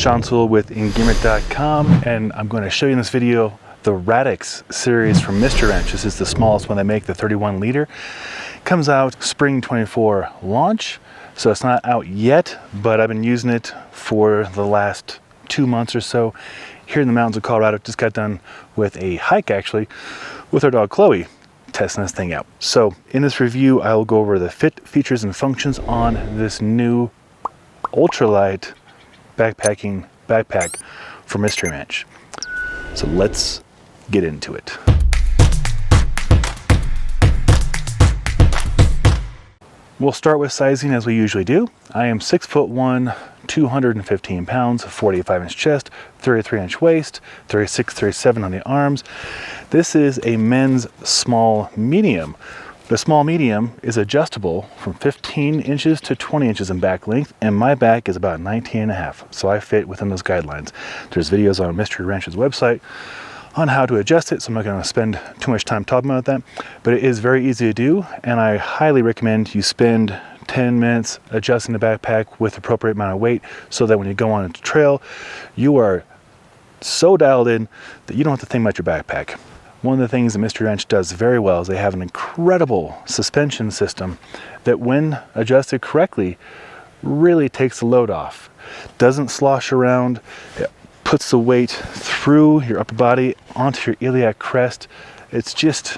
Sean Sewell with Engearment.com, and I'm going to show you in this video the Radix series from Mr. Wrench. This is the smallest one they make, the 31 liter. Comes out spring 24 launch, so it's not out yet, but I've been using it for the last 2 months or so here in the mountains of Colorado. Just got done with a hike actually with our dog Chloe, testing this thing out. So in this review, I will go over the fit, features, and functions on this new ultralight backpacking backpack from Mr. Wrench. So let's get into it. We'll start with sizing as we usually do. I am 6'1", 215 pounds, 45-inch chest, 33-inch waist, 36, 37 on the arms. This is a men's small medium. The small medium is adjustable from 15 inches to 20 inches in back length, and my back is about 19 and a half, so I fit within those guidelines. There's videos on Mr. Wrench's website on how to adjust it, so I'm not going to spend too much time talking about that, but it is very easy to do, and I highly recommend you spend 10 minutes adjusting the backpack with the appropriate amount of weight so that when you go on a trail, you are so dialed in that you don't have to think about your backpack. One of the things that Mr. Wrench does very well is they have an incredible suspension system that, when adjusted correctly, really takes the load off. Doesn't slosh around. It puts the weight through your upper body onto your iliac crest. It's just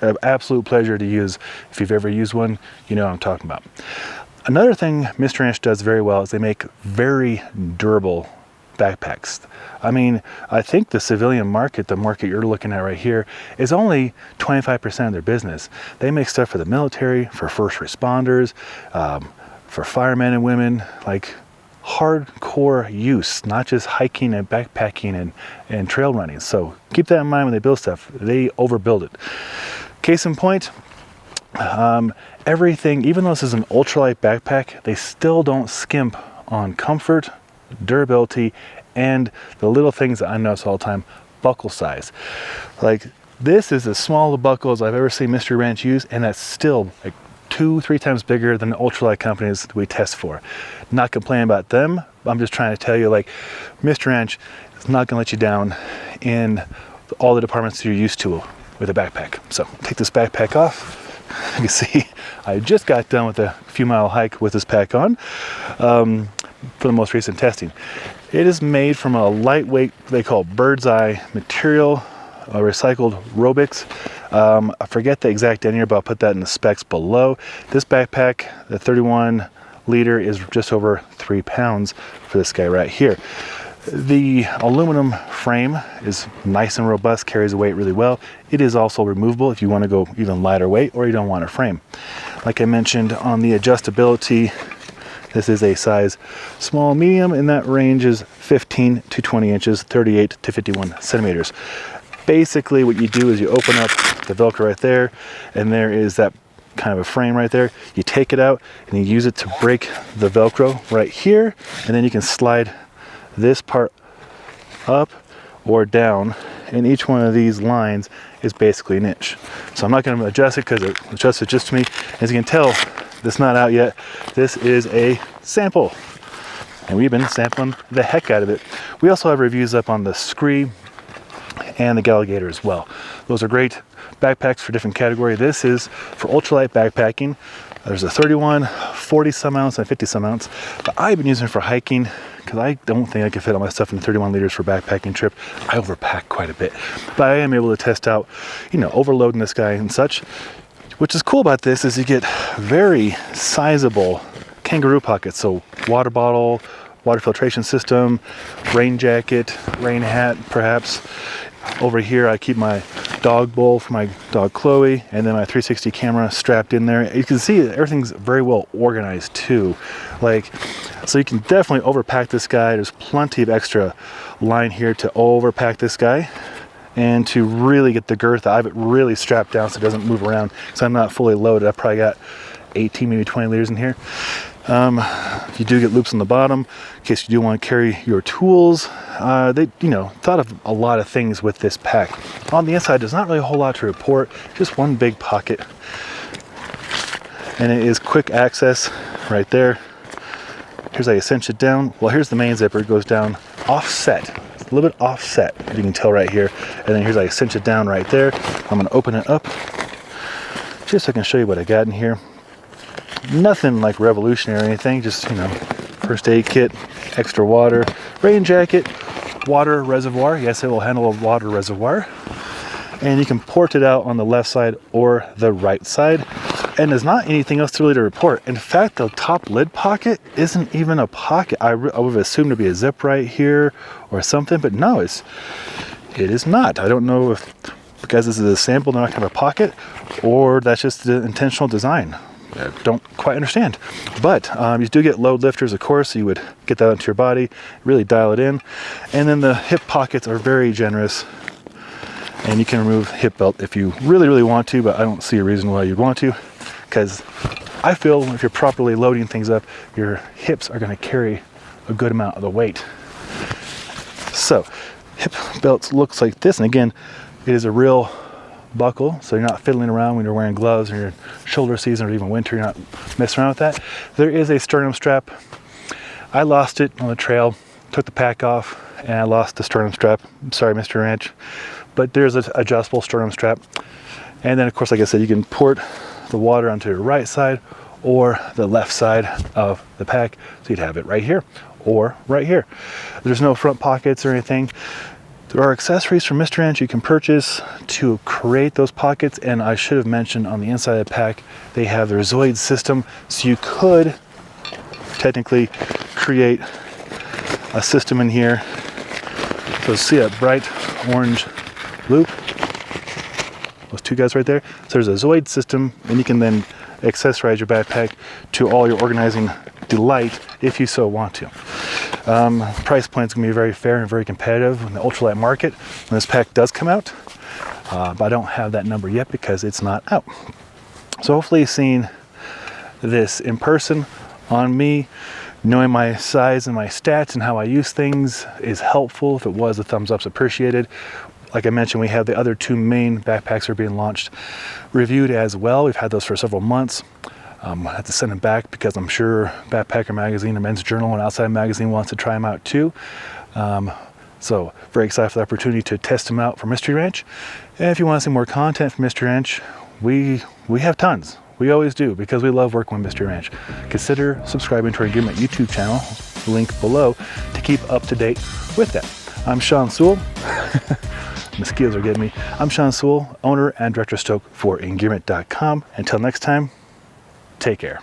an absolute pleasure to use. If you've ever used one, you know what I'm talking about. Another thing Mr. Wrench does very well is they make very durable backpacks. I mean, I think the civilian market, the market you're looking at right here, is only 25% of their business. They make stuff for the military, for first responders, for firemen and women, like hardcore use, not just hiking and backpacking and trail running. So keep that in mind when they build stuff. They overbuild it. Case in point, everything, even though this is an ultralight backpack, they still don't skimp on comfort, durability, and the little things that I notice all the time: buckle size. Like, this is as small a buckle as I've ever seen Mr. Wrench use, and that's still like 2-3 times bigger than the ultralight companies we test for. Not complaining about them, I'm just trying to tell you, like, Mr. Wrench is not going to let you down in all the departments you're used to with a backpack. So take this backpack off. You can see I just got done with a few mile hike with this pack on for the most recent testing. It is made from a lightweight, they call bird's eye material, recycled Radix. I forget the exact denier, but I'll put that in the specs below. This backpack, the 31 liter, is just over 3 pounds for this guy right here. The aluminum frame is nice and robust, carries the weight really well. It is also removable if you want to go even lighter weight or you don't want a frame. Like I mentioned on the adjustability, this is a size small medium, and that range is 15 to 20 inches, 38 to 51 centimeters. Basically what you do is you open up the Velcro right there, and there is that kind of a frame right there. You take it out and you use it to break the Velcro right here, and then you can slide this part up or down, and each one of these lines is basically an inch. So I'm not going to adjust it because it adjusted just to me. As you can tell, this is not out yet. This is a sample, and we've been sampling the heck out of it. We also have reviews up on the Scree and the Galligator as well. Those are great backpacks for different category. This is for ultralight backpacking. There's a 31, 40 some ounce, and 50 some ounce, but I've been using it for hiking because I don't think I can fit all my stuff in 31 liters for backpacking trip. I overpack quite a bit, but I am able to test out, you know, overloading this guy and such. Which is cool about this is you get very sizable kangaroo pockets. So water bottle, water filtration system, rain jacket, rain hat perhaps. Over here I keep my dog bowl for my dog Chloe, and then my 360 camera strapped in there. You can see that everything's very well organized too. Like, so you can definitely overpack this guy. There's plenty of extra line here to overpack this guy, and to really get the girth, I have it really strapped down so it doesn't move around, so I'm not fully loaded. I probably got 18, maybe 20 liters in here. If you do get loops on the bottom, in case you do want to carry your tools, they, you know, thought of a lot of things with this pack. On the inside, there's not really a whole lot to report, just one big pocket, and it is quick access right there. Here's how you cinch it down. Well, here's the main zipper. It goes down offset. It's a little bit offset, as you can tell right here. And then here's how you cinch it down right there. I'm gonna open it up just so I can show you what I got in here. Nothing like revolutionary or anything, just, you know, first aid kit, extra water, rain jacket, water reservoir. Yes, it will handle a water reservoir. And you can port it out on the left side or the right side. And there's not anything else really to report. In fact, the top lid pocket isn't even a pocket. I would have assumed to be a zip right here or something, but no, it is not. I don't know if because this is a sample, they're not gonna have a pocket, or that's just the intentional design. I don't quite understand. But you do get load lifters, of course, so you would get that onto your body, really dial it in. And then the hip pockets are very generous. And you can remove hip belt if you really, really want to, but I don't see a reason why you'd want to, because I feel if you're properly loading things up, your hips are gonna carry a good amount of the weight. So, hip belts looks like this, and again, it is a real buckle, so you're not fiddling around when you're wearing gloves or your shoulder season or even winter, you're not messing around with that. There is a sternum strap. I lost it on the trail, took the pack off, and I lost the sternum strap. I'm sorry, Mr. Ranch. But there's an adjustable sternum strap. And then of course, like I said, you can port the water onto your right side or the left side of the pack. So you'd have it right here or right here. There's no front pockets or anything. There are accessories from Mr. Ranch you can purchase to create those pockets. And I should have mentioned on the inside of the pack, they have their Zoid system. So you could technically create a system in here. So see that bright orange loop, those two guys right there. So there's a Zoid system, and you can then accessorize your backpack to all your organizing delight if you so want to. Price point's gonna be very fair and very competitive in the ultralight market when this pack does come out, but I don't have that number yet because it's not out. So hopefully seeing this in person on me, knowing my size and my stats and how I use things is helpful. If it was, a thumbs up's appreciated. Like I mentioned, we have the other two main backpacks are being launched, reviewed as well. We've had those for several months. I have to send them back because I'm sure Backpacker Magazine or Men's Journal and Outside Magazine wants to try them out too. So very excited for the opportunity to test them out for Mystery Ranch. And if you want to see more content from Mystery Ranch, we have tons. We always do, because we love working with Mystery Ranch. Consider subscribing to our Engearment YouTube channel, link below, to keep up to date with that. I'm Sean Sewell. Mosquitoes are getting me. I'm Sean Sewell, owner and director of stock for Engearment.com. Until next time, take care.